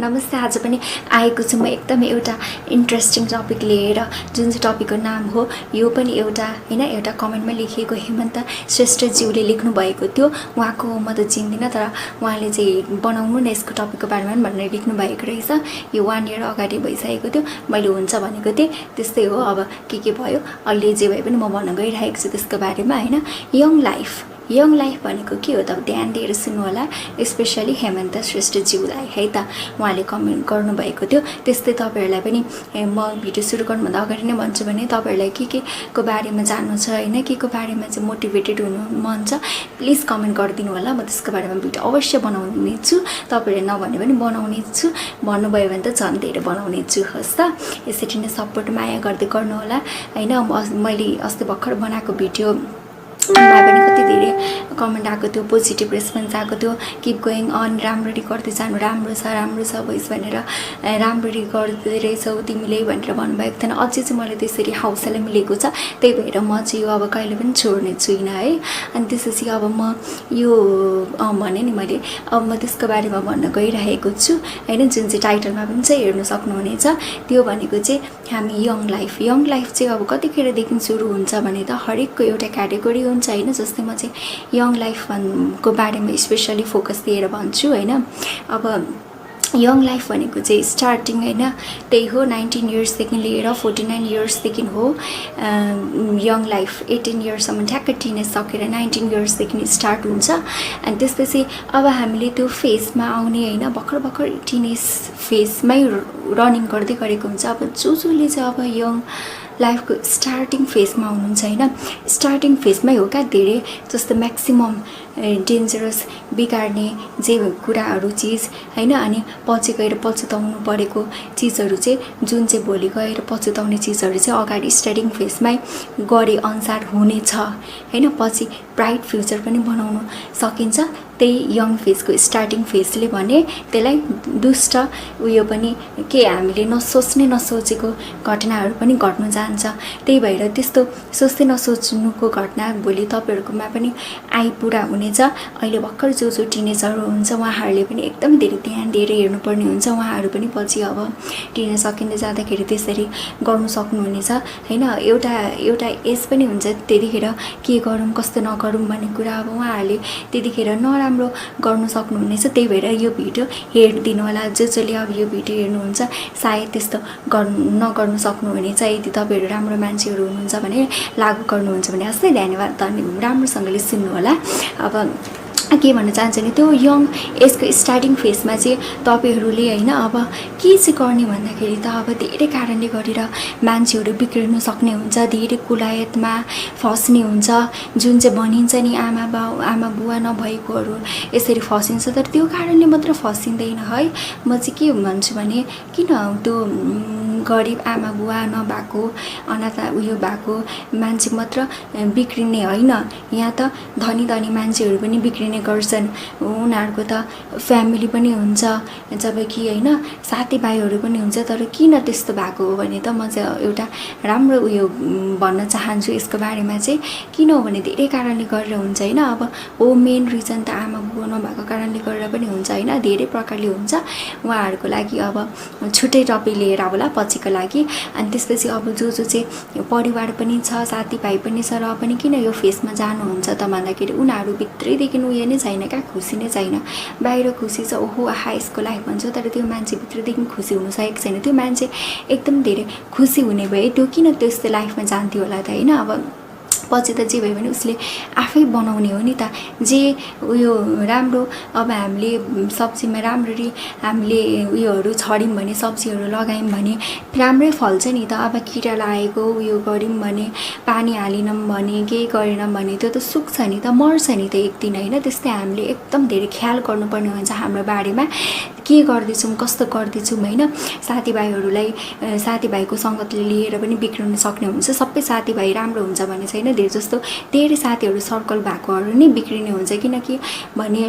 नमस्ते। आज पनि आएको छु म एकदमै एउटा इन्ट्रेस्टिङ टपिक लिएर, जुन चाहिँ टपिकको नाम हो यो पनि एउटा हैन एउटा कमेन्टमा लेखिएको हेमन्त श्रेष्ठज्यूले लेख्नु भएको थियो। उहाँको म त चिन्दिनँ, तर उहाँले चाहिँ बनाउनु न यसको टपिकको बारेमा भनेर लेख्नु भएको रहेछ। यो 1 इयर अगाडि भइसकेको थियो, मैले हुन्छ भनेको थिएँ। त्यस्तै हो, अब के भयो अहिले जे भए पनि म भन्न गइरहेको छु त्यसको बारेमा हैन। यङ लाइफ भनेको के हो त? ध्यान दिएर सुन्नु होला, स्पेशली हेमन्त श्रेष्ठज्यूलाई है त। उहाँले कमेन्ट गर्नुभएको थियो। त्यस्तै तपाईँहरूलाई पनि म भिडियो सुरु गर्नुभन्दा अगाडि नै भन्छु भने तपाईँहरूलाई के को बारेमा जान्नु छ हैन, के को बारेमा चाहिँ मोटिभेटेड हुनु मन छ, प्लिज कमेन्ट गरिदिनु होला। म त्यसको बारेमा भिडियो अवश्य बनाउने छु। तपाईँहरूले नभने पनि बनाउने छु, भन्नुभयो भने त झन् धेरै बनाउने छु। होस् त, यसरी नै सपोर्ट माया गर्दै गर्नु होला हैन। मैले अस्ति भर्खर बनाएको भिडियो मा पनि कति धेरै कमेन्ट आएको थियो, पोजिटिभ रेस्पोन्स आएको थियो। किप गोइङ अन, राम्ररी गर्दै जानु, राम्रो छ भोइस भनेर, राम्ररी गर्दै रहेछौ तिमीले भनेर भन्नुभएको थिएन। अझै चाहिँ मलाई त्यसरी हौसला मिलेको छ, त्यही भएर म चाहिँ यो अब कहिले पनि छोड्ने छुइनँ है। अनि त्यसपछि अब म यो भने नि मैले अब म त्यसको बारेमा भन्न गइरहेको छु हैन। जुन चाहिँ टाइटलमा पनि चाहिँ हेर्नु सक्नुहुनेछ, त्यो भनेको चाहिँ हामी यङ लाइफ चाहिँ अब कतिखेरदेखि सुरु हुन्छ भने त हरेकको एउटा क्याटेगोरी हुन्छ हैन। जस्तै म चाहिँ यङ लाइफको बारेमा स्पेसली फोकस दिएर भन्छु हैन। अब यङ लाइफ भनेको चाहिँ स्टार्टिङ हैन, त्यही हो 19 इयर्सदेखि लिएर 49 इयर्सदेखि हो यङ लाइफ। 18 इयर्ससम्म ठ्याक्कै टिनेज सकेर 19 इयर्सदेखि स्टार्ट हुन्छ। अनि त्यसपछि अब हामीले त्यो फेजमा आउने हैन, भर्खर टिनेज फेजमै रनिङ गर्दै गरेको हुन्छ। अब जसले चाहिँ अब यङ लाइफको स्टार्टिङ फेजमा हुनुहुन्छ हैन, स्टार्टिङ फेजमै हो क्या धेरै जस्तो म्याक्सिमम डेन्जरस बिगार्ने जे कुराहरू चिज हैन। अनि पछि गएर पछुताउनु परेको चिजहरू चाहिँ, जुन चाहिँ भोलि गएर पछुताउने चिजहरू चाहिँ अगाडि स्टार्टिङ फेजमै गरे अनुसार हुनेछ हैन। पछि ब्राइट फ्युचर पनि बनाउन सकिन्छ। त्यही यङ फेजको स्टार्टिङ फेजले भने त्यसलाई दुष्ट उयो पनि के हामीले नसोचेको घटनाहरू पनि घट्न जान्छ। त्यही भएर त्यस्तो सोच्दै नसोच्नुको घटना भोलि तपाईँहरूकोमा पनि आइपुरा हुनेछ। अहिले भर्खर जो टिनेजहरू हुन्छ उहाँहरूले पनि एकदम धेरै ध्यान दिएर हेर्नुपर्ने हुन्छ। उहाँहरू पनि पछि अब टिनेज सकिँदै जाँदाखेरि त्यसरी गर्नु सक्नुहुनेछ हैन। एउटा एज पनि हुन्छ, त्यतिखेर के गरौँ कस्तो नगरौँ भन्ने कुरा अब उहाँहरूले त्यतिखेर नराम्रो गर्नु सक्नुहुनेछ। त्यही भएर यो भिडियो हेरिदिनु होला। जसले अब यो भिडियो हेर्नुहुन्छ सायद त्यस्तो नगर्नु सक्नुहुनेछ। यदि तपाईँहरू राम्रो मान्छेहरू हुनुहुन्छ भने लागू गर्नुहुन्छ भने हस्तै धन्यवाद, राम्रोसँगले सुन्नु होला। अब के भन्न चाहन्छ नि, त्यो यङ एजको स्टार्टिङ फेजमा चाहिँ तपाईँहरूले हैन अब के चाहिँ गर्ने भन्दाखेरि त अब धेरै कारणले गरेर मान्छेहरू बिग्रिन सक्ने हुन्छ, धेरै कुलायतमा फस्ने हुन्छ। जुन चाहिँ भनिन्छ नि आमा बुवा नभएकोहरू यसरी फसिन्छ, तर त्यो कारणले मात्र फसिँदैन है। म चाहिँ के भन्छु भने किन त्यो गरिब आमा बुवा नभएको अनाथ उयो भएको मान्छे मात्र बिग्रिने होइन, यहाँ त धनी मान्छेहरू पनि बिग्रिने गर्छन्। उनीहरूको त फ्यामिली पनि हुन्छ, जबकि हैन साथीभाइहरू पनि हुन्छ। तर किन त्यस्तो भएको हो भने त म चाहिँ एउटा राम्रो उयो भन्न चाहन्छु यसको बारेमा चाहिँ। किन हो भने धेरै कारणले गरेर हुन्छ हैन। अब हो मेन रिजन त आमा बुवा नभएको कारणले गरेर पनि हुन्छ हैन, धेरै प्रकारले हुन्छ। उहाँहरूको लागि अब छुट्टै टपिक लिएर होला पछिको लागि। अनि त्यसपछि अब जो चाहिँ परिवार पनि छ, साथीभाइ पनि छ, र पनि किन यो फेसमा जानुहुन्छ त भन्दाखेरि उनीहरू भित्रैदेखि उयो नै छैन क्या, खुसी नै छैन। बाहिर खुसी छ, ओहो आहा यसको लाइफ भन्छ, तर त्यो मान्छे भित्रदेखि खुसी हुन सकेको छैन। त्यो मान्छे एकदम धेरै खुसी हुने भए त्यो किन त्यस्तो लाइफमा जान्थ्यो होला त हैन। अब पछि त जे भयो भने उसले आफै बनाउने हो नि त। जे उयो राम्रो अब हामीले सब्जीमा राम्ररी हामीले उयोहरू छर्यौँ भने, सब्जीहरू लगायौँ भने राम्रै फल्छ नि त। अब किरा लागेको उयो गऱ्यौँ भने, पानी हालिनौँ भने, केही गरेनौँ भने त्यो त सुक्छ नि त, मर्छ नि त एक दिन होइन। त्यस्तै हामीले एकदम धेरै ख्याल गर्नुपर्ने हुन्छ हाम्रो बारेमा, के गर्दैछौँ कस्तो गर्दैछौँ होइन। साथीभाइको सङ्गतले लिएर पनि बिग्रिन सक्ने हुन्छ। सबै साथीभाइ राम्रो हुन्छ भने छैन, धेरै जस्तो धेरै साथीहरू सर्कल भएकोहरू नै बिग्रिने हुन्छ। किनकि भने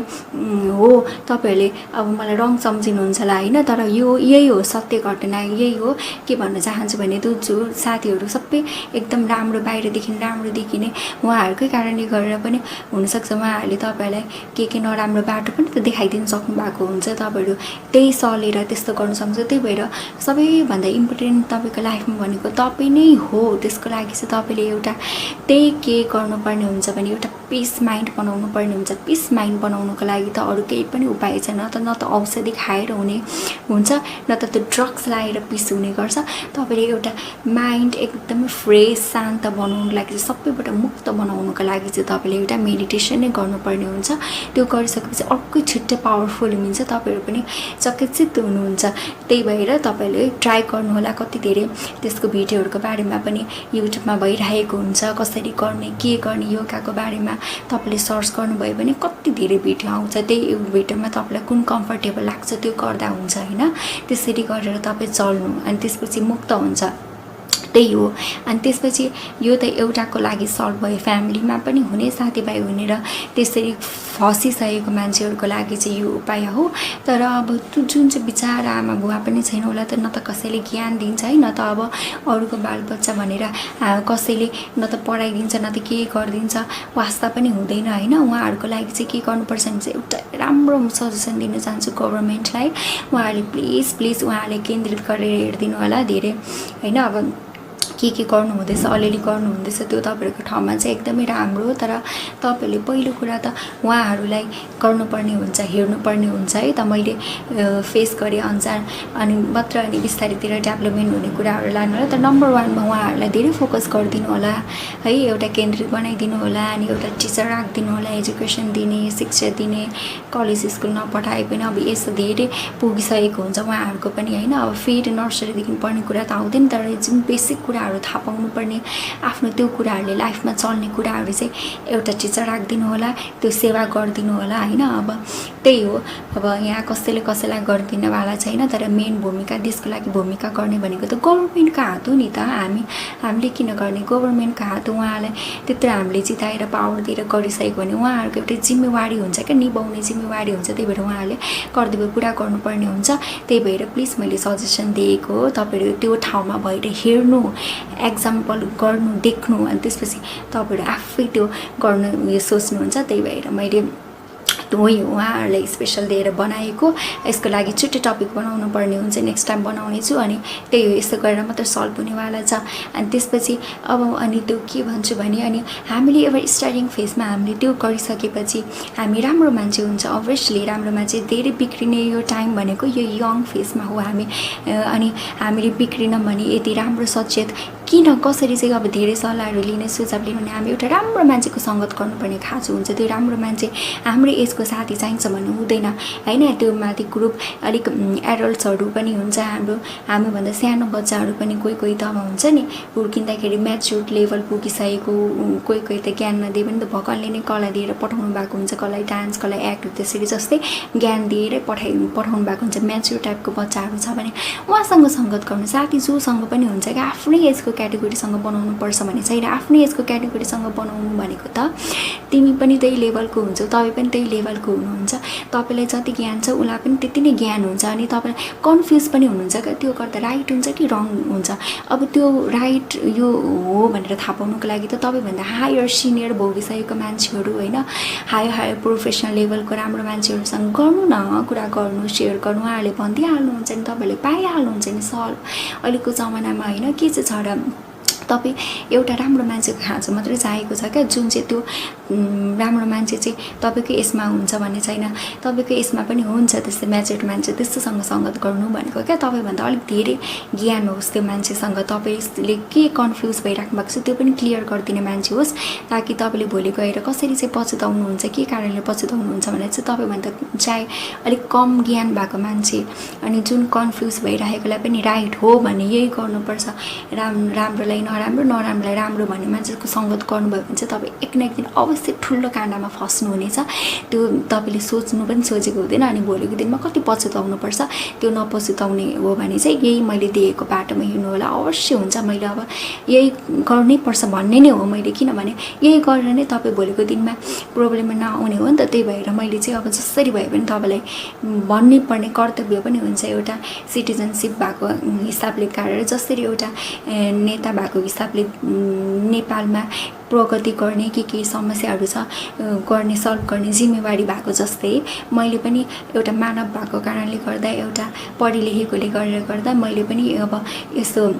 हो तपाईँहरूले अब मलाई रङ सम्झिनुहुन्छ होला होइन, तर यही हो सत्य घटना, यही हो। के भन्न चाहन्छु भने त्यो जो साथीहरू सबै एकदम राम्रो बाहिरदेखि राम्रो देखिने उहाँहरूकै कारणले गरेर पनि हुनसक्छ उहाँहरूले तपाईँहरूलाई के नराम्रो बाटो पनि त देखाइदिनु सक्नु भएको हुन्छ। तपाईँहरू त्यही सलेर त्यस्तो गर्न सक्छ। त्यही भएर सबैभन्दा इम्पोर्टेन्ट तपाईँको लाइफमा भनेको तपाईँ नै हो। त्यसको लागि चाहिँ तपाईँले एउटा त्यही के गर्नुपर्ने हुन्छ भने एउटा पिस माइन्ड बनाउनु पर्ने हुन्छ। पिस माइन्ड बनाउनुको लागि त अरू केही पनि उपाय छैन। न त औषधि खाएर हुने हुन्छ, न त त्यो ड्रग्स लाएर पिस हुने गर्छ। तपाईँले एउटा माइन्ड एकदमै फ्रेस शान्त बनाउनुको लागि चाहिँ सबैबाट मुक्त बनाउनुको लागि चाहिँ तपाईँले एउटा मेडिटेसन नै गर्नुपर्ने हुन्छ। त्यो गरिसकेपछि अर्कै छिट्टै पावरफुल हुन्छ, तपाईँहरू पनि चकित हुनुहुन्छ। त्यही भएर तपाईँले ट्राई गर्नुहोला। कति धेरै त्यसको भिडियोहरूको बारेमा पनि युट्युबमा भइरहेको हुन्छ, कसरी गर्ने के गर्ने योगाको बारेमा तपाईँले सर्च गर्नुभयो भने कति धेरै भिडियो आउँछ। त्यही भिडियोमा तपाईँलाई कुन कम्फर्टेबल लाग्छ त्यो गर्दा हुन्छ होइन। त्यसरी गरेर तपाईँ चल्नु अनि त्यसपछि मुक्त हुन्छ। त्यही हो। अनि त्यसपछि यो त एउटाको लागि सल्भ भयो, फ्यामिलीमा पनि हुने, साथीभाइ हुने र त्यसरी फसिसकेको मान्छेहरूको लागि चाहिँ यो उपाय हो। तर अब जुन चाहिँ बिचारा आमा बुवा पनि छैन होला त न त कसैले ज्ञान दिन्छ है, न त अब अरूको बालबच्चा भनेर कसैले न त पढाइदिन्छ न त के गरिदिन्छ, वास्ता पनि हुँदैन होइन। उहाँहरूको लागि चाहिँ के गर्नुपर्छ भने चाहिँ एउटा राम्रो सजेसन दिन चाहन्छु गभर्मेन्टलाई। उहाँहरूले प्लिज उहाँहरूले केन्द्रित गरेर हेरिदिनु होला धेरै होइन। अब के गर्नु हुँदैछ, अलिअलि गर्नु हुँदैछ त्यो तपाईँहरूको ठाउँमा चाहिँ एकदमै राम्रो हो। तर तपाईँहरूले पहिलो कुरा त उहाँहरूलाई गर्नुपर्ने हुन्छ, हेर्नुपर्ने हुन्छ है त। मैले फेस गरेँ अनुसार अनि मात्र अनि बिस्तारैतिर डेभलपमेन्ट हुने कुराहरू लानु होला। तर नम्बर 1मा उहाँहरूलाई धेरै फोकस गरिदिनु होला है, एउटा केन्द्रित बनाइदिनु होला। अनि एउटा टिचर राखिदिनु होला, एजुकेसन दिने, शिक्षा दिने, कलेज स्कुल नपठाए पनि अब यस्तो धेरै पुगिसकेको हुन्छ उहाँहरूको पनि होइन। अब फेरि नर्सरीदेखि पढ्ने कुरा त आउँदैन, तर जुन बेसिक कुराहरू थाहा पाउनुपर्ने आफ्नो त्यो कुराहरूले लाइफमा चल्ने कुराहरू चाहिँ एउटा टिचर राखिदिनु होला, त्यो सेवा गरिदिनु होला होइन। अब त्यही हो। अब यहाँ कसैले कसैलाई गरिदिनेवाला छैन, तर मेन भूमिका देशको लागि भूमिका गर्ने भनेको त गभर्मेन्टको हात हो नि त। हामीले किन गर्ने, गभर्मेन्टको हात हो। उहाँलाई त्यत्रो हामीले जिताएर पावर दिएर गरिसक्यो भने उहाँहरूको एउटा जिम्मेवारी हुन्छ क्या, निभाउने जिम्मेवारी हुन्छ। त्यही भएर उहाँहरूले कर्तव्य पुरा गर्नुपर्ने हुन्छ। त्यही भएर प्लिज मैले सजेसन दिएको हो, तपाईँहरू त्यो ठाउँमा भएर हेर्नु, एक्जाम्पल गर्नु, देख्नु अनि त्यसपछि तपाईँहरू आफै त्यो गर्नु उयो सोच्नुहुन्छ। त्यही भएर मैले उहाँहरूलाई स्पेसल दिएर बनाएको। यसको लागि छुट्टै टपिक बनाउनु पर्ने हुन्छ, नेक्स्ट टाइम बनाउने छु। अनि त्यही हो, यस्तो गरेर मात्र सल्भ हुनेवाला छ। अनि त्यसपछि अब अनि त्यो के भन्छु भने अनि हामीले अब स्टार्टिङ फेजमा हामीले त्यो गरिसकेपछि हामी राम्रो मान्छे हुन्छ। अभियसली राम्रो मान्छे धेरै बिग्रिने यो टाइम भनेको यो यङ फेजमा हो हामी। अनि हामीले बिग्रिनौँ भने यति राम्रो सचेत किन कसरी चाहिँ अब धेरै सल्लाहहरू लिने, सुझाव लिनु भने हामी एउटा राम्रो मान्छेको सङ्गत गर्नुपर्ने खाँचो हुन्छ। त्यो राम्रो मान्छे हाम्रो एजको साथी चाहिन्छ भन्नु हुँदैन होइन। त्यो माथि ग्रुप अलिक एडल्ट्सहरू पनि हुन्छ, हामीभन्दा सानो बच्चाहरू पनि कोही त अब हुन्छ नि हुर्किँदाखेरि म्याच्युर्ड लेभल पुगिसकेको, कोही त ज्ञान नदिए पनि त भगवानले नै कसलाई दिएर पठाउनु भएको हुन्छ, कसलाई डान्स कसलाई एक्ट त्यसरी जस्तै ज्ञान दिएर पठाउनु भएको हुन्छ। म्याच्युर टाइपको बच्चाहरू छ भने उहाँसँग सङ्गत गर्नु, साथी जोसँग पनि हुन्छ कि आफ्नै एजको क्याटेगोरीसँग बनाउनु पर्छ भने चाहिँ आफ्नै एजको क्याटेगोरीसँग बनाउनु भनेको त तिमी पनि त्यही लेभलको हुन्छौ, तपाईँ पनि त्यही लेभलको हुनुहुन्छ। तपाईँलाई जति ज्ञान छ उसलाई पनि त्यति नै ज्ञान हुन्छ। अनि तपाईँलाई कन्फ्युज पनि हुनुहुन्छ क्या, त्यो गर्दा राइट हुन्छ कि रङ हुन्छ। अब त्यो राइट यो हो भनेर थाहा पाउनुको लागि त तपाईँभन्दा हायर सिनियर भोगिसकेको मान्छेहरू होइन, हायर प्रोफेसनल लेभलको राम्रो मान्छेहरूसँग गर्नु न, कुरा गर्नु, सेयर गर्नु। उहाँहरूले भनिदिइहाल्नुहुन्छ नि, तपाईँले पाइहाल्नुहुन्छ नि सल्भ। अहिलेको जमानामा होइन के चाहिँ छ र तपाईँ एउटा राम्रो मान्छेको खाँचो मात्रै चाहेको छ क्या, जुन चाहिँ त्यो राम्रो मान्छे चाहिँ तपाईँको यसमा हुन्छ भन्ने छैन। तपाईँको यसमा पनि हुन्छ त्यस्तै म्याच्योर्ड मान्छे, त्यस्तोसँग सङ्गत गर्नु भनेको क्या तपाईँभन्दा अलिक धेरै ज्ञान होस् त्यो मान्छेसँग, तपाईँले के कन्फ्युज भइराख्नु भएको छ त्यो पनि क्लियर गरिदिने मान्छे होस्, ताकि तपाईँले भोलि गएर कसरी चाहिँ पछुताउनुहुन्छ, के कारणले पछुताउनुहुन्छ भने चाहिँ तपाईँभन्दा चाहे अलिक कम ज्ञान भएको मान्छे अनि जुन कन्फ्युज भइरहेकोलाई पनि राइट हो भने यही गर्नुपर्छ, राम्रोलाई नराम्रोलाई राम्रो भन्ने मान्छेको सङ्गत गर्नुभयो भने चाहिँ तपाईँ एक न एक दिन अवश्य ठुलो काण्डमा फस्नुहुनेछ। त्यो तपाईँले सोच्नु पनि सोचेको हुँदैन। अनि भोलिको दिनमा कति पछुताउनुपर्छ, त्यो नपछुताउने हो भने चाहिँ यही मैले दिएको बाटोमा हिँड्नु होला, अवश्य हुन्छ। मैले अब यही गर्नै पर्छ भन्ने नै हो मैले, किनभने यही गरेर नै तपाईँ भोलिको दिनमा प्रब्लममा नआउने हो नि त। त्यही भएर मैले चाहिँ अब जसरी भए पनि तपाईँलाई भन्नै पर्ने कर्तव्य पनि हुन्छ, एउटा सिटिजनसिप भएको हिसाबले गरेर जसरी एउटा नेता भएको इन्डियाको हिसाबले नेपालमा प्रगति गर्ने के समस्याहरू छ गर्ने सल्भ गर्ने जिम्मेवारी भएको जस्तै मैले पनि एउटा मानव भएको कारणले गर्दा एउटा पढे लेखेकोले गर्दा मैले पनि अब यस्तो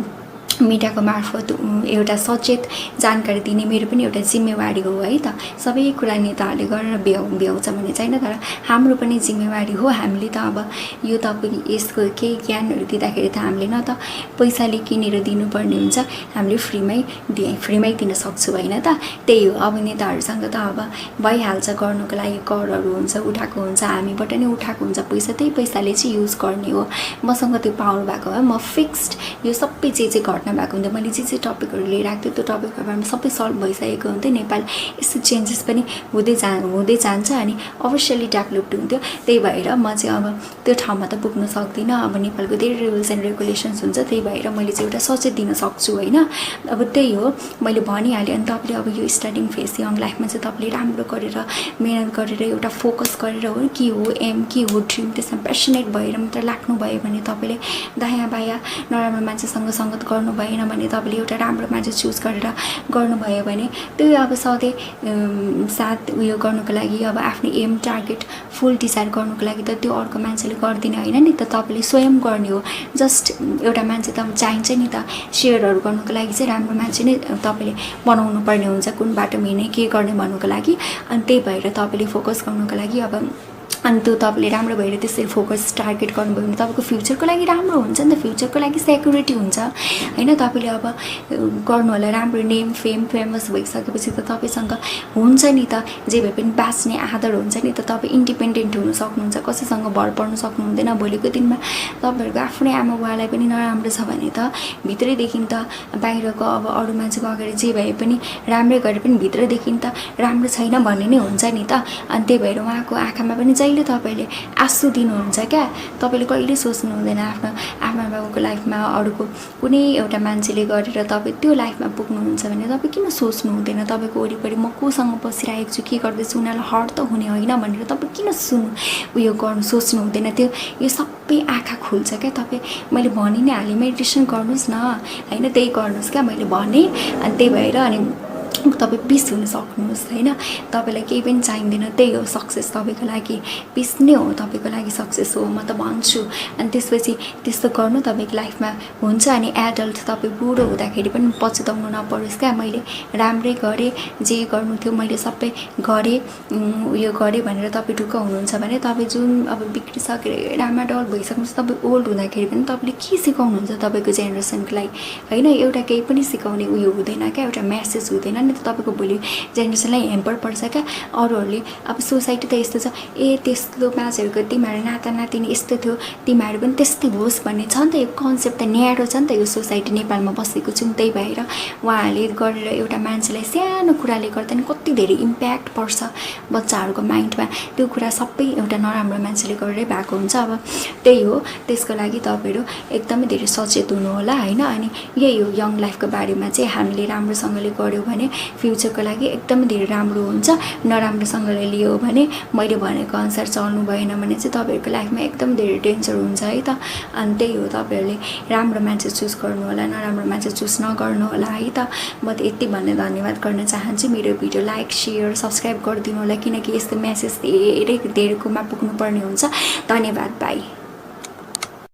मिडियाको मार्फत एउटा सचेत जानकारी दिने मेरो पनि एउटा जिम्मेवारी हो है त। सबै कुरा नेताहरूले गरेर भ्याउँछ भन्ने छैन, तर हाम्रो पनि जिम्मेवारी हो। हामीले त अब यो तपाईँ यसको केही ज्ञानहरू दिँदाखेरि त हामीले न त पैसाले किनेर दिनुपर्ने हुन्छ, हामीले फ्रीमै दिन सक्छौँ होइन त। त्यही हो, अब नेताहरूसँग त अब भइहाल्छ, गर्नुको लागि करहरू हुन्छ, उठाएको हुन्छ, हामीबाट नै उठाएको हुन्छ पैसा, त्यही पैसाले चाहिँ युज गर्ने हो। मसँग त्यो पावर भएको भए म फिक्स्ड यो सबै जे घटना भएको हुन्थ्यो, मैले जे टपिकहरू लिएर आएको थिएँ त्यो टपिकहरूको बारेमा सबै सल्भ भइसकेको हुन्थ्यो। नेपाल यस्तो चेन्जेस पनि हुँदै जान्छ अनि अवश्यली डेभलप्ड हुन्थ्यो। त्यही भएर म चाहिँ अब त्यो ठाउँमा त पुग्न सक्दिनँ। अब नेपालको धेरै रुल्स एन्ड रेगुलेसन्स हुन्छ, त्यही भएर मैले चाहिँ एउटा सचेत दिन सक्छु होइन। अब त्यही हो, मैले भनिहालेँ। अनि तपाईँले अब यो स्टार्टिङ फेज यङ लाइफमा चाहिँ तपाईँले राम्रो गरेर मेहनत गरेर एउटा फोकस गरेर हो के हो एम के हो ड्रिम त्यसमा पेसनेट भएर मात्र लाग्नुभयो भने तपाईँले दायाँ बायाँ नराम्रो मान्छेसँग सङ्गत गर्नु भएन भने तपाईँले एउटा राम्रो मान्छे चुज गरेर गर्नुभयो भने त्यो अब सधैँ साथ उयो गर्नुको लागि अब आफ्नो एम टार्गेट फुल डिसाइड गर्नुको लागि त त्यो अर्को मान्छेले गर्दिन होइन नि त, तपाईँले स्वयं गर्ने हो। जस्ट एउटा मान्छे त चाहिन्छ नि त, सेयरहरू गर्नुको लागि चाहिँ राम्रो मान्छे नै तपाईँले बनाउनु पर्ने हुन्छ, कुन बाटोमा हिँड्ने के गर्ने भन्नुको लागि। अनि त्यही भएर तपाईँले फोकस गर्नुको लागि अब अनि त्यो तपाईँले राम्रो भएर त्यसरी फोकस टार्गेट गर्नुभयो भने तपाईँको फ्युचरको लागि राम्रो हुन्छ नि त, फ्युचरको लागि सेक्युरिटी हुन्छ होइन। तपाईँले अब गर्नु होला राम्रो नेम फेमस भइसकेपछि त तपाईँसँग हुन्छ नि त, जे भए पनि बाँच्ने आदर हुन्छ नि त, तपाईँ इन्डिपेन्डेन्ट हुन सक्नुहुन्छ, कसैसँग भर पर्नु सक्नुहुँदैन। भोलिको दिनमा तपाईँहरूको आफ्नै आमा बुवालाई पनि नराम्रो छ भने त भित्रैदेखि त बाहिरको अब अरू मान्छेको अगाडि जे भए पनि राम्रै गरे पनि भित्रैदेखि त राम्रो छैन भन्ने नै हुन्छ नि त। अनि त्यही भएर उहाँको आँखामा पनि जहिले तपाईँले आँसु दिनुहुन्छ क्या, तपाईँले कहिले सोच्नु हुँदैन आफ्नो आमा बाबुको लाइफमा अरूको कुनै एउटा मान्छेले गरेर तपाईँ त्यो लाइफमा पुग्नुहुन्छ भने तपाईँ किन सोच्नु हुँदैन तपाईँको वरिपरि म कोसँग बसिरहेको छु के गर्दैछु उनीहरूलाई हर्ट त हुने होइन भनेर तपाईँ किन उयो गर्नु सोच्नु हुँदैन। त्यो यो सबै आँखा खुल्छ क्या। तपाईँ मैले भनि नै हालेँ मेडिटेसन गर्नुहोस् न होइन, त्यही गर्नुहोस् क्या मैले भने। अनि त्यही भएर अनि तपाईँ पिस हुन सक्नुहोस् होइन, तपाईँलाई केही पनि चाहिँदैन, त्यही हो सक्सेस तपाईँको लागि, पिस नै हो तपाईँको लागि सक्सेस हो म त भन्छु। अनि त्यसपछि त्यस्तो गर्नु तपाईँको लाइफमा हुन्छ। अनि एडल्ट तपाईँ बुढो हुँदाखेरि पनि पछुताउनु नपरोस् क्या, मैले राम्रै गरेँ, जे गर्नु थियो मैले सबै गरेँ, उयो गरेँ भनेर तपाईँ ढुक्क हुनुहुन्छ भने तपाईँ जुन अब बिग्रिसकेर रामाडल भइसक्नुहोस्, तपाईँ ओल्ड हुँदाखेरि पनि तपाईँले के सिकाउनुहुन्छ तपाईँको जेनेरेसनको लागि होइन। एउटा केही पनि सिकाउने उयो हुँदैन क्या, एउटा मेसेज हुँदैन नि त, तपाईँको भोलि जेनेरेसनलाई हेम्पर पर्छ क्या। अरूहरूले अब सोसाइटी त यस्तो छ, ए त्यस्तो मान्छेहरूको तिमीहरू नाता नातिनी यस्तो थियो तिमीहरू पनि त्यस्तै होस् भन्ने छ नि त, यो कन्सेप्ट त न्यारो छ नि त। यो सोसाइटी नेपालमा बसेको छौँ, त्यही भएर उहाँहरूले गरेर एउटा मान्छेलाई सानो कुराले गर्दा नि कति धेरै इम्प्याक्ट पर्छ बच्चाहरूको माइन्डमा, त्यो कुरा सबै एउटा नराम्रो मान्छेले गरेरै भएको हुन्छ। अब त्यही हो, त्यसको लागि तपाईँहरू एकदमै धेरै सचेत हुनु होला होइन। अनि यही हो यङ लाइफको बारेमा चाहिँ हामीले राम्रोसँगले गऱ्यौँ भने फ्युचरको लागि एकदमै धेरै राम्रो हुन्छ। नराम्रोसँगले लियो भने मैले भनेको अनुसार चल्नु भएन भने चाहिँ तपाईँहरूको लाइफमा एकदम धेरै डेन्जर हुन्छ है त। अनि त्यही हो, तपाईँहरूले राम्रो मान्छे चुज गर्नु होला, नराम्रो मान्छे चुज नगर्नु होला है त। म त यति भन्ने धन्यवाद गर्न चाहन्छु। मेरो भिडियो लाइक सेयर सब्सक्राइब गरिदिनु होला, किनकि यस्तो मेसेज धेरैकोमा पुग्नुपर्ने हुन्छ। धन्यवाद, बाई।